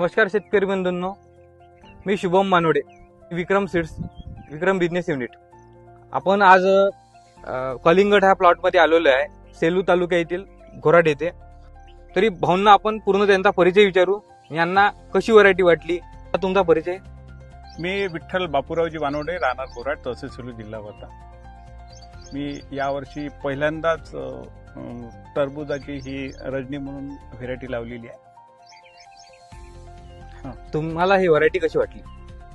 नमस्कार शेतकरी बंधूंनो, मी शुभम मानोडे, विक्रम सीड्स, विक्रम business unit. आपण आज कलिंगड ह्या प्लॉटमध्ये आलेलो आहे, सेलू तालुका येथील घोराड येथे. तरी भाऊंना आपण पूर्ण त्यांचा परिचय विचारू. यांना कशी व्हरायटी वाटली, तुमचा परिचय. मी विठ्ठल बापूरावजी वानोडे, राहणार घोराड, तहसील सेलू, जिल्हा वर्धा. मी यावर्षी पहिल्यांदाच टरबुजाची ही रजनी म्हणून व्हेरायटी लावलेली आहे. तुम्हाला ही व्हरायटी कशी वाटली?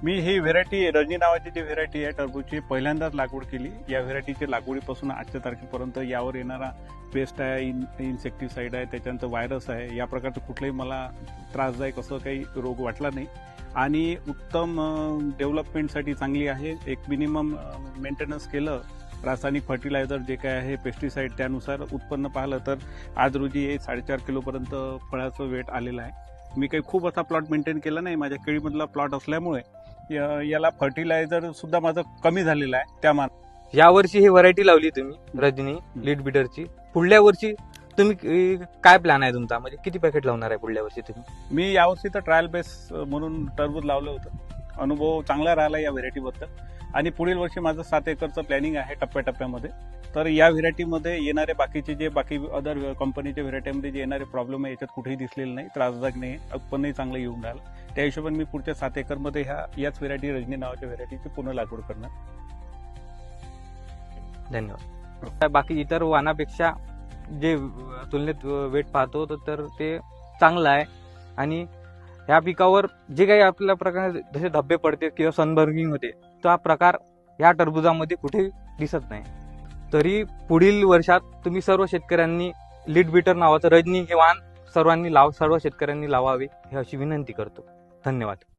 मी ही व्हेरायटी रजनी नावाची जी व्हेरायटी आहे टरबूजची पहिल्यांदाच लागवड केली. या व्हेरायटीची लागवडीपासून आजच्या तारखेपर्यंत यावर येणारा पेस्ट आहे, इन्सेक्टिसाइड आहे, त्याच्यानंतर व्हायरस आहे, या प्रकारचं कुठलंही मला त्रासदायक असं काही रोग वाटला नाही. आणि उत्तम डेव्हलपमेंटसाठी चांगली आहे. एक मिनिमम मेंटेनन्स केलं, रासायनिक फर्टिलायझर जे काय आहे, पेस्टिसाइड, त्यानुसार उत्पन्न पाहिलं तर आज रोजी 4.5 किलोपर्यंत फळाचं वेट आलेलं आहे. मी काही खूप असा प्लॉट मेंटेन केला नाही. माझ्या केळीमधला प्लॉट असल्यामुळे याला फर्टिलायझर सुद्धा माझं कमी झालेलं आहे. त्या यावर्षी ही व्हरायटी लावली तुम्ही रजनी लीड बिटरची. पुढल्या वर्षी तुम्ही काय प्लॅन आहे तुमचा, म्हणजे किती पॅकेट लावणार आहे पुढल्या वर्षी तुम्ही? मी यावर्षी तर ट्रायल बेस म्हणून टरबूज लावलं होतं. अनुभव चांगला राहिला या व्हेरायटीबद्दल. आणि पुढील वर्षी माझं 7 एकरचं प्लॅनिंग आहे टप्प्याटप्प्यामध्ये. तर या व्हेरायटीमध्ये येणारे बाकी अदर कंपनीच्या व्हेरायटीमध्ये जे येणारे प्रॉब्लेम आहे याच्यात कुठेही दिसलेले नाही, त्रासदायक नाही, उत्पन्नही चांगलं येऊन राहिलं. त्या हिशोबाने मी पुढच्या 7 एकरमध्ये याच व्हेरायटी रजनी नावाच्या व्हेरायटीची पुन्हा लागवड करणार. धन्यवाद. बाकी इतर वाणापेक्षा जे तुलनेत वेट पाहतो तर ते चांगलं आहे. आणि ह्या पिकावर जे काही आपल्या प्रकारे जसे धब्बे पडते किंवा सनबर्निंग होते, तो हा प्रकार या टरबुजामध्ये कुठे दिसत नाही. तरी पुढील वर्षात तुम्ही सर्व शेतकऱ्यांनी लीड बिटर नावाचं रजनी हे वाण सर्व शेतकऱ्यांनी लावावे, ही अशी विनंती करतो. धन्यवाद.